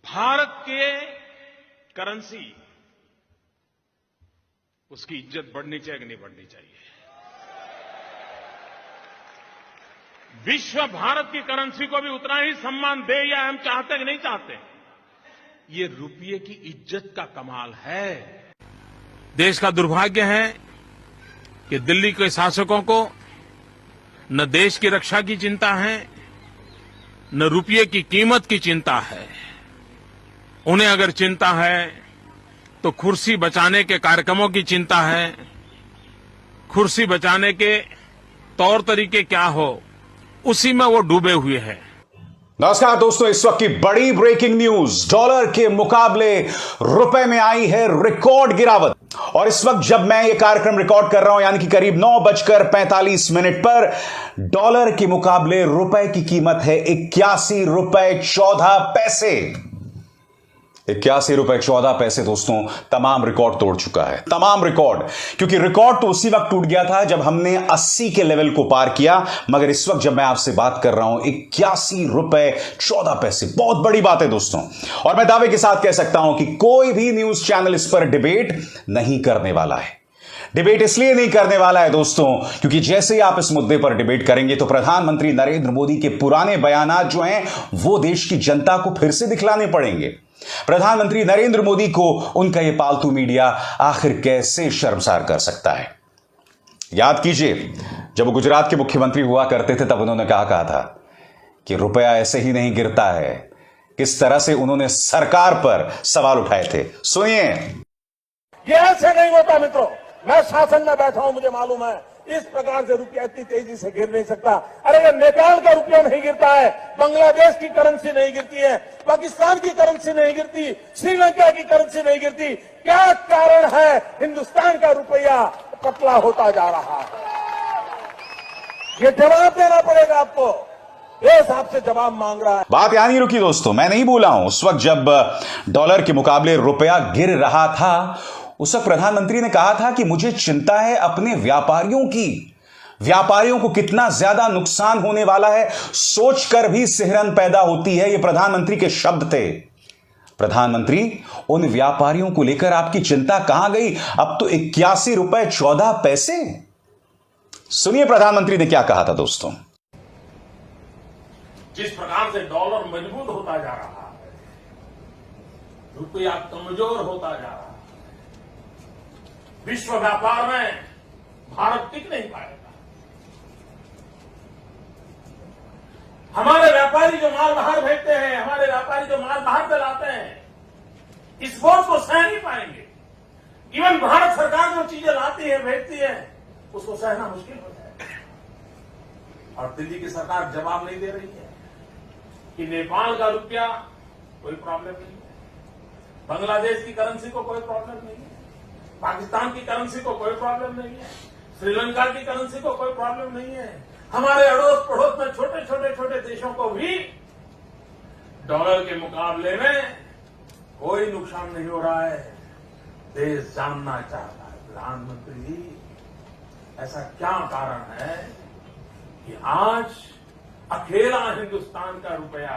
भारत के करेंसी उसकी इज्जत बढ़नी चाहिए कि नहीं बढ़नी चाहिए? विश्व भारत की करेंसी को भी उतना ही सम्मान दे या हम चाहते कि नहीं चाहते? ये रुपये की इज्जत का कमाल है। देश का दुर्भाग्य है कि दिल्ली के शासकों को न देश की रक्षा की चिंता है, न रुपये की कीमत की चिंता है। उन्हें अगर चिंता है तो कुर्सी बचाने के कार्यक्रमों की चिंता है। कुर्सी बचाने के तौर तरीके क्या हो, उसी में वो डूबे हुए हैं। नमस्कार दोस्तों, इस वक्त की बड़ी ब्रेकिंग न्यूज, डॉलर के मुकाबले रुपए में आई है रिकॉर्ड गिरावट। और इस वक्त जब मैं ये कार्यक्रम रिकॉर्ड कर रहा हूं, यानी कि करीब 9:45 पर डॉलर के मुकाबले रुपए की कीमत है 81 रुपए 14 पैसे। 81 रुपए 14 पैसे दोस्तों तमाम रिकॉर्ड तोड़ चुका है, तमाम रिकॉर्ड। क्योंकि रिकॉर्ड तो उसी वक्त टूट गया था जब हमने 80 के लेवल को पार किया, मगर इस वक्त जब मैं आपसे बात कर रहा हूं 81 रुपए 14 पैसे, बहुत बड़ी बात है दोस्तों। और मैं दावे के साथ कह सकता हूं कि कोई भी न्यूज चैनल इस पर डिबेट नहीं करने वाला है। डिबेट इसलिए नहीं करने वाला है दोस्तों क्योंकि जैसे ही आप इस मुद्दे पर डिबेट करेंगे तो प्रधानमंत्री नरेंद्र मोदी के पुराने बयानात जो हैं वो देश की जनता को फिर से दिखलाने पड़ेंगे। प्रधानमंत्री नरेंद्र मोदी को उनका यह पालतू मीडिया आखिर कैसे शर्मसार कर सकता है? याद कीजिए, जब वो गुजरात के मुख्यमंत्री हुआ करते थे तब उन्होंने कहा था कि रुपया ऐसे ही नहीं गिरता है। किस तरह से उन्होंने सरकार पर सवाल उठाए थे, सुनिए। ये ऐसे नहीं होता मित्रों, मैं शासन में बैठा हूं, मुझे मालूम है इस प्रकार से रुपया इतनी तेजी से गिर नहीं सकता। अरे ये नेपाल का रुपया नहीं गिरता है, बांग्लादेश की करेंसी नहीं गिरती है, पाकिस्तान की करेंसी नहीं गिरती, श्रीलंका की करेंसी नहीं गिरती। क्या कारण है हिंदुस्तान का रुपया पतला होता जा रहा है? ये जवाब देना पड़ेगा आपको, देश आपसे जवाब मांग रहा है। बात यहां नहीं रुकी दोस्तों, मैं नहीं बोला हूं। उस वक्त जब डॉलर के मुकाबले रुपया गिर रहा था, उस वक्त प्रधानमंत्री ने कहा था कि मुझे चिंता है अपने व्यापारियों की। व्यापारियों को कितना ज्यादा नुकसान होने वाला है सोचकर भी सिहरन पैदा होती है। ये प्रधानमंत्री के शब्द थे। प्रधानमंत्री, उन व्यापारियों को लेकर आपकी चिंता कहां गई? अब तो 81 रुपए 14 पैसे। सुनिए प्रधानमंत्री ने क्या कहा था दोस्तों। जिस प्रकार से डॉलर मजबूत होता जा रहा है, रुपया कमजोर होता जा रहा है, विश्व व्यापार में भारत टिक नहीं पाएगा। हमारे व्यापारी जो माल बाहर भेजते हैं, हमारे व्यापारी जो माल बाहर से लाते हैं, इस बोझ को सह नहीं पाएंगे। इवन भारत सरकार जो चीजें लाती है, भेजती है, उसको सहना मुश्किल हो जाएगा। और दिल्ली की सरकार जवाब नहीं दे रही है कि नेपाल का रुपया कोई प्रॉब्लम नहीं है, बांग्लादेश की करेंसी को कोई प्रॉब्लम नहीं है, पाकिस्तान की करेंसी को कोई प्रॉब्लम नहीं है, श्रीलंका की करेंसी को कोई प्रॉब्लम नहीं है। हमारे अड़ोस पड़ोस में छोटे देशों को भी डॉलर के मुकाबले में कोई नुकसान नहीं हो रहा है। देश जानना चाहता है, प्रधानमंत्री जी, ऐसा क्या कारण है कि आज अकेला हिंदुस्तान का रुपया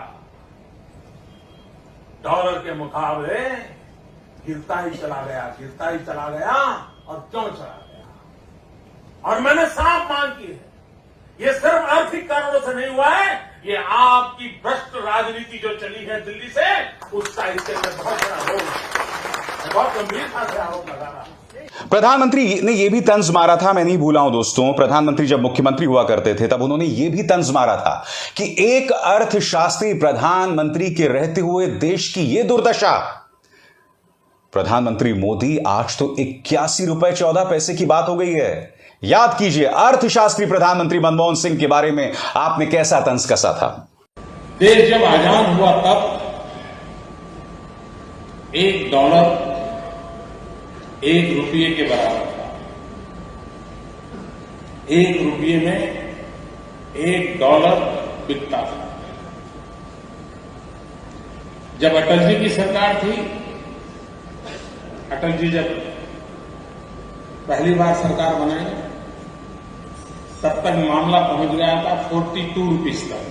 डॉलर के मुकाबले गिरता ही चला गया और क्यों चला गया? और मैंने साफ मांग की है, ये सिर्फ आर्थिक कारणों से नहीं हुआ है, ये आपकी भ्रष्ट राजनीति जो चली है दिल्ली से, उसका इसके अंदर बहुत बड़ा रोल है। बहुत गंभीरता से आरोप लगा रहा हूं। प्रधानमंत्री ने यह भी तंज मारा था, मैं नहीं भूला हूं दोस्तों, प्रधानमंत्री जब मुख्यमंत्री हुआ करते थे तब उन्होंने यह भी तंज मारा था कि एक अर्थशास्त्री प्रधानमंत्री के रहते हुए देश की यह दुर्दशा। प्रधानमंत्री मोदी, आज तो 81 रुपए 14 पैसे की बात हो गई है। याद कीजिए, अर्थशास्त्री प्रधानमंत्री मनमोहन सिंह के बारे में आपने कैसा तंज कसा था। देश जब आजाद हुआ तब $1 ₹1 के बराबर था। ₹1 में $1 बिकता था। जब अटल जी की सरकार थी, अटल जी जब पहली बार सरकार बनाई तब तक मामला पहुंच गया था 42 रुपीस तक।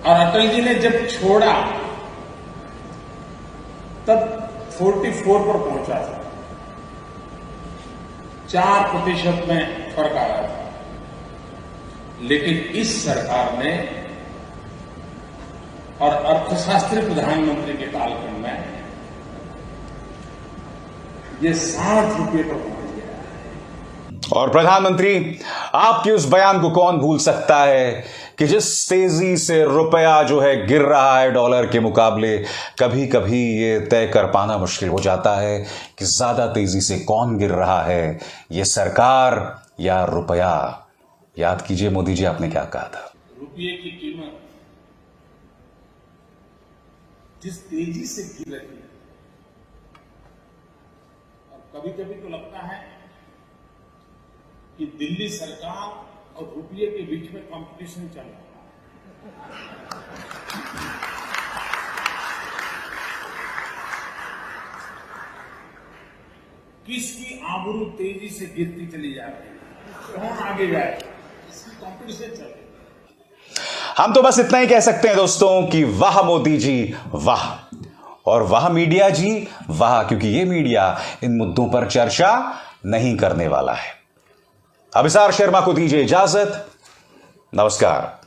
और अटल जी ने जब छोड़ा तब 44 पर पहुंचा था, 4% में फर्क आया था। लेकिन इस सरकार ने और अर्थशास्त्री प्रधानमंत्री के कालखंड में ये 60 रुपये पर पहुंच गया है। और प्रधानमंत्री, आपके उस बयान को कौन भूल सकता है कि जिस तेजी से रुपया जो है गिर रहा है डॉलर के मुकाबले, कभी कभी ये तय कर पाना मुश्किल हो जाता है कि ज्यादा तेजी से कौन गिर रहा है, ये सरकार या रुपया। याद कीजिए मोदी जी, आपने क्या कहा था। रुपये की कीमत जिस तेजी से गिर रही है, और कभी कभी तो लगता है कि दिल्ली सरकार और रुपये के बीच में कंपटीशन चल रहा है। किसकी आबरू तेजी से गिरती चली जा रही है, कौन आगे जाए, इसकी कंपटीशन चल रही है। हम तो बस इतना ही कह सकते हैं दोस्तों कि वाह मोदी जी वाह, और वाह मीडिया जी वाह, क्योंकि ये मीडिया इन मुद्दों पर चर्चा नहीं करने वाला है। अभिसार शर्मा को दीजिए इजाजत। नमस्कार।